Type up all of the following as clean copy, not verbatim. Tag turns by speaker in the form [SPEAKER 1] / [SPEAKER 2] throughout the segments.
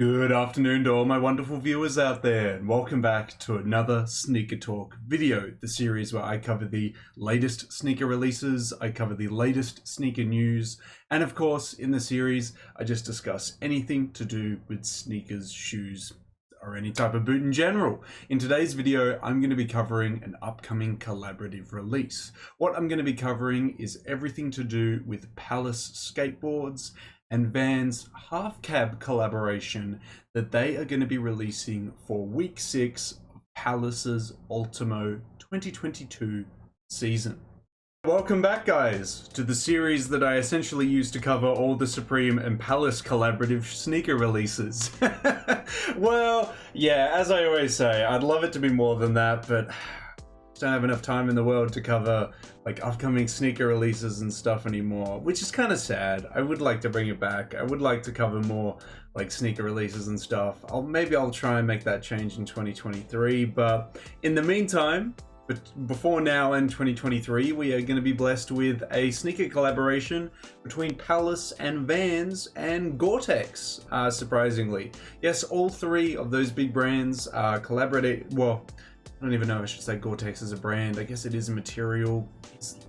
[SPEAKER 1] Good afternoon to all my wonderful viewers out there, and welcome back to another Sneaker Talk video, the series where I cover the latest sneaker releases, I cover the latest sneaker news, and of course, in the series, I just discuss anything to do with sneakers, shoes, or any type of boot in general. In today's video, I'm going to be covering an upcoming collaborative release. What I'm going to be covering is everything to do with Palace skateboards and Vans half cab collaboration that they are going to be releasing for week 6 of Palace's Ultimo 2022 season. Welcome back, guys, to the series that I essentially used to cover all the Supreme and Palace collaborative sneaker releases. Well, yeah, as I always say, I'd love it to be more than that, but don't have enough time in the world to cover like upcoming sneaker releases and stuff anymore, which is kind of sad. I would like to bring it back. I would like to cover more like sneaker releases and stuff. Maybe I'll try and make that change in 2023, but in the meantime, before now and 2023, we are going to be blessed with a sneaker collaboration between Palace and Vans and Gore-Tex, surprisingly. Yes, all three of those big brands collaborated. Well, I don't even know if I should say Gore-Tex as a brand. I guess it is a material.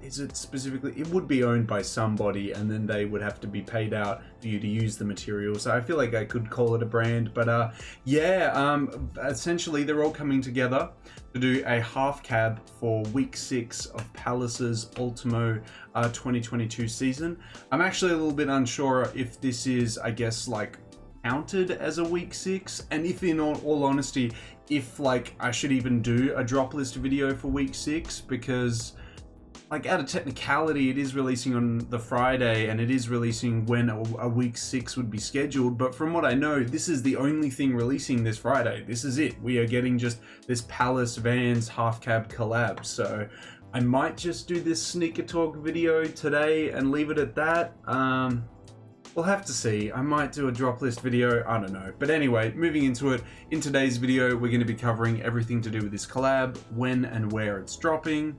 [SPEAKER 1] Is it specifically? It would be owned by somebody, and then they would have to be paid out for you to use the material. So I feel like I could call it a brand. But essentially they're all coming together to do a half cab for week 6 of Palace's Ultimo 2022 season. I'm actually a little bit unsure if this is, I guess, like counted as a week 6, and if in all honesty, if like I should even do a drop list video for week 6, because like out of technicality it is releasing on the Friday and it is releasing when a week 6 would be scheduled, but from what I know, this is the only thing releasing this Friday. This is it. We are getting just this Palace Vans half cab collab, so I might just do this sneaker talk video today and leave it at that. We'll have to see. I might do a drop list video, I don't know. But anyway, moving into it, in today's video, we're going to be covering everything to do with this collab, when and where it's dropping,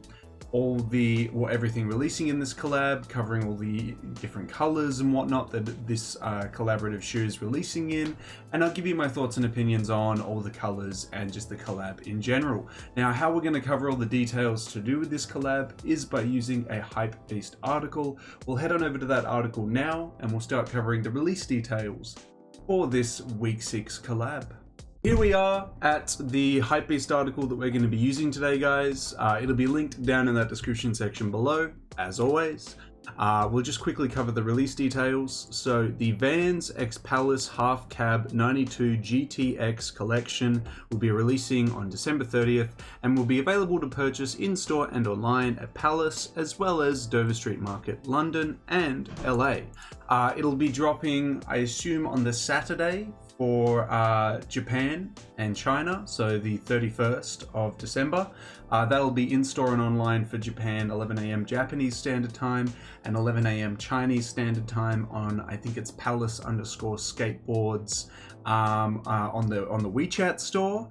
[SPEAKER 1] everything releasing in this collab, covering all the different colors and whatnot that this collaborative shoe is releasing in, and I'll give you my thoughts and opinions on all the colors and just the collab in general. Now, how we're going to cover all the details to do with this collab is by using a HYPEBEAST article. We'll head on over to that article now and we'll start covering the release details for this week 6 collab. Here we are at the HYPEBEAST article that we're going to be using today, guys. It'll be linked down in that description section below, as always. We'll just quickly cover the release details. So the Vans x Palace Half Cab 92 GTX collection will be releasing on December 30th and will be available to purchase in-store and online at Palace, as well as Dover Street Market, London and LA. It'll be dropping, I assume, on the Saturday for Japan and China, so the 31st of December. That'll be in-store and online for Japan, 11 a.m. Japanese Standard Time and 11 a.m. Chinese Standard Time on, I think it's Palace_skateboards on the WeChat store.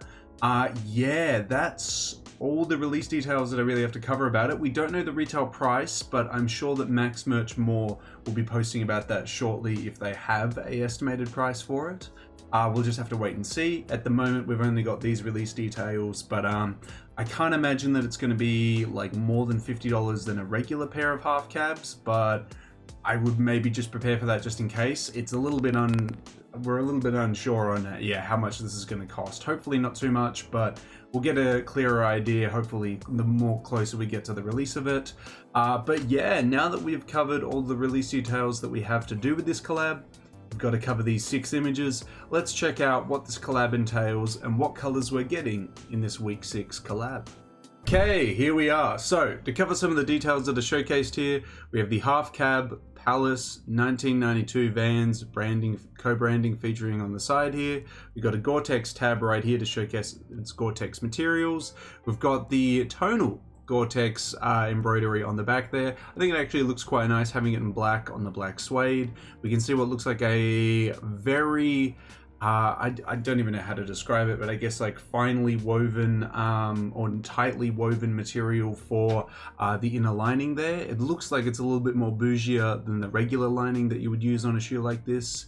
[SPEAKER 1] Yeah, that's all the release details that I really have to cover about it. We don't know the retail price, but I'm sure that Max Merch More will be posting about that shortly if they have a estimated price for it. We'll just have to wait and see. At the moment, we've only got these release details, but I can't imagine that it's going to be like more than $50 than a regular pair of half cabs, but I would maybe just prepare for that just in case. It's a little bit we're a little bit unsure on how much this is going to cost. Hopefully not too much, but we'll get a clearer idea hopefully the more closer we get to the release of it. But yeah, now that we've covered all the release details that we have to do with this collab, we've got to cover these 6 images. Let's check out what this collab entails and what colors we're getting in this week 6 collab. Okay, here we are. So to cover some of the details that are showcased here, we have the half cab Palace 1992 Vans co-branding featuring on the side here. We've got a Gore-Tex tab right here to showcase its Gore-Tex materials. We've got the tonal Gore-Tex embroidery on the back there. I think it actually looks quite nice having it in black on the black suede. We can see what looks like a very I don't even know how to describe it, but I guess like finely woven or tightly woven material for the inner lining there. It looks like it's a little bit more bougier than the regular lining that you would use on a shoe like this.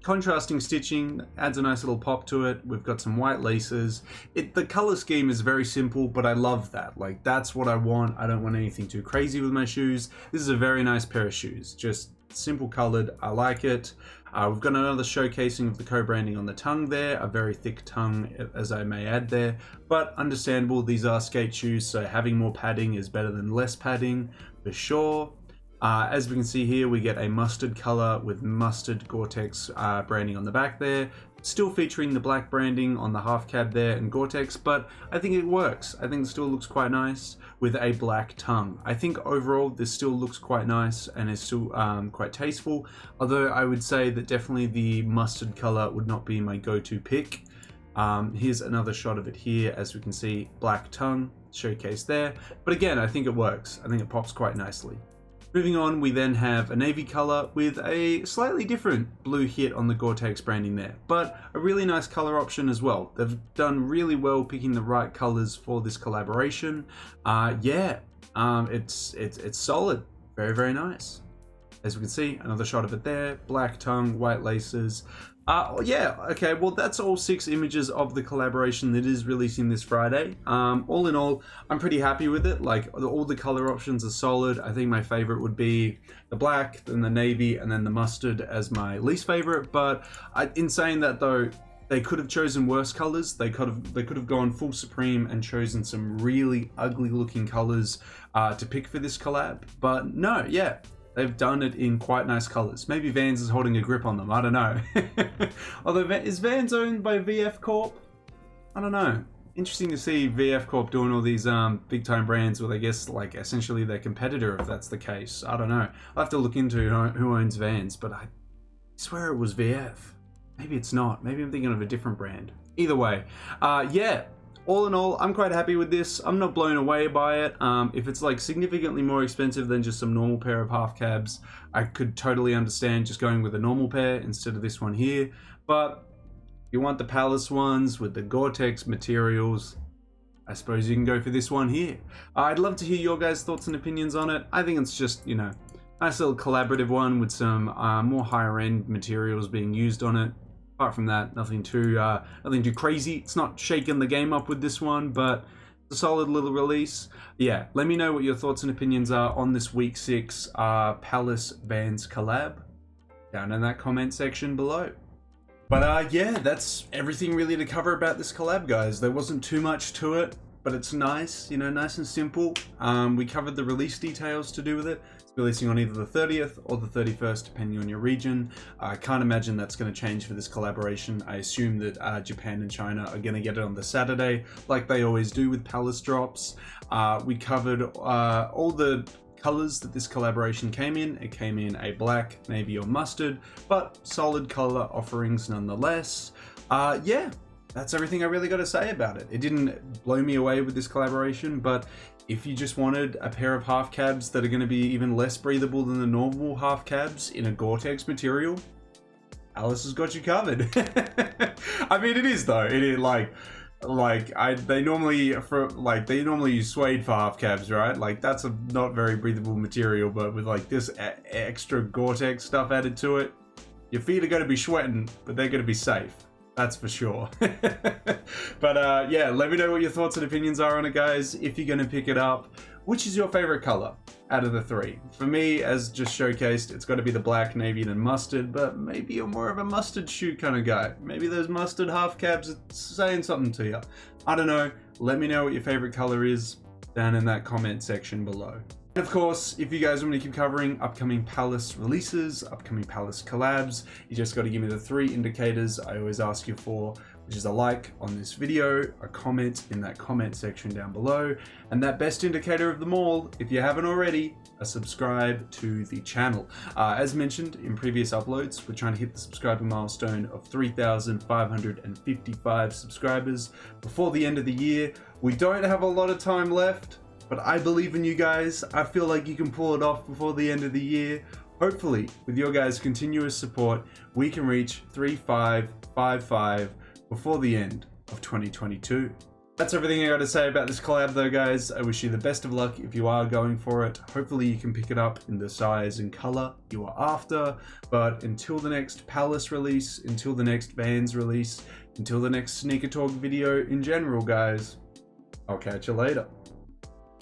[SPEAKER 1] contrasting stitching adds a nice little pop to it. We've got some white laces. The color scheme is very simple, but I love that. Like, that's what I want. I don't want anything too crazy with my shoes. This is a very nice pair of shoes. Just simple colored. I like it. We've got another showcasing of the co-branding on the tongue there, a very thick tongue, as I may add there, but understandable. These are skate shoes, so having more padding is better than less padding for sure. As we can see here, we get a mustard color with mustard Gore-Tex branding on the back there, still featuring the black branding on the half cab there and Gore-Tex, but I think it works. I think it still looks quite nice with a black tongue. I think overall this still looks quite nice and is still quite tasteful, although I would say that definitely the mustard color would not be my go-to pick. Here's another shot of it here. As we can see, black tongue showcased there, but again, I think it works. I think it pops quite nicely. Moving on, we then have a navy color with a slightly different blue hit on the Gore-Tex branding there, but a really nice color option as well. They've done really well picking the right colors for this collaboration. It's solid, very, very nice. As we can see, another shot of it there, black tongue, white laces. Okay, well, that's all 6 images of the collaboration that is releasing this Friday. All in all, I'm pretty happy with it. Like, all the color options are solid. I think my favorite would be the black, then the navy, and then the mustard as my least favorite. But in saying that though, they could have chosen worse colors. They could have gone full Supreme and chosen some really ugly looking colors to pick for this collab. But no, yeah. They've done it in quite nice colors. Maybe Vans is holding a grip on them. I don't know. Although, is Vans owned by VF Corp? I don't know. Interesting to see VF Corp doing all these big time brands with, I guess, like essentially their competitor, if that's the case. I don't know. I'll have to look into who owns Vans, but I swear it was VF. Maybe it's not. Maybe I'm thinking of a different brand. Either way, yeah. All in all, I'm quite happy with this. I'm not blown away by it. If it's like significantly more expensive than just some normal pair of half cabs, I could totally understand just going with a normal pair instead of this one here. But if you want the Palace ones with the Gore-Tex materials, I suppose you can go for this one here. I'd love to hear your guys' thoughts and opinions on it. I think it's just, you know, nice little collaborative one with some more higher end materials being used on it. Apart from that, nothing too crazy. It's not shaking the game up with this one, but it's a solid little release. Yeah, let me know what your thoughts and opinions are on this week 6 Palace Vans collab down in that comment section below. But yeah, that's everything really to cover about this collab, guys. There wasn't too much to it, but it's nice, you know, nice and simple. We covered the release details to do with it. Releasing on either the 30th or the 31st, depending on your region. I can't imagine that's going to change for this collaboration. I assume that Japan and China are going to get it on the Saturday, like they always do with Palace drops. We covered all the colors that this collaboration came in. It came in a black, navy, or mustard, but solid color offerings nonetheless. Yeah, that's everything I really got to say about it. It didn't blow me away with this collaboration, but if you just wanted a pair of half cabs that are going to be even less breathable than the normal half cabs in a Gore-Tex material, Alice has got you covered. I mean, it is though. It is they normally use suede for half cabs, right? Like, that's a not very breathable material, but with like this extra Gore-Tex stuff added to it, your feet are going to be sweating, but they're going to be safe. That's for sure. But yeah, let me know what your thoughts and opinions are on it, guys. If you're going to pick it up, which is your favorite color out of the 3? For me, as just showcased, it's got to be the black, navy, and mustard, but maybe you're more of a mustard shoe kind of guy. Maybe those mustard half cabs are saying something to you. I don't know. Let me know what your favorite color is down in that comment section below. And of course, if you guys want me to keep covering upcoming Palace releases, upcoming Palace collabs, you just got to give me the 3 indicators I always ask you for, which is a like on this video, a comment in that comment section down below, and that best indicator of them all, if you haven't already, a subscribe to the channel. As mentioned in previous uploads, we're trying to hit the subscriber milestone of 3,555 subscribers before the end of the year. We don't have a lot of time left, but I believe in you guys. I feel like you can pull it off before the end of the year. Hopefully, with your guys' continuous support, we can reach 3,555 before the end of 2022. That's everything I got to say about this collab though, guys. I wish you the best of luck if you are going for it. Hopefully you can pick it up in the size and color you are after. But until the next Palace release, until the next Vans release, until the next Sneaker Talk video in general, guys, I'll catch you later.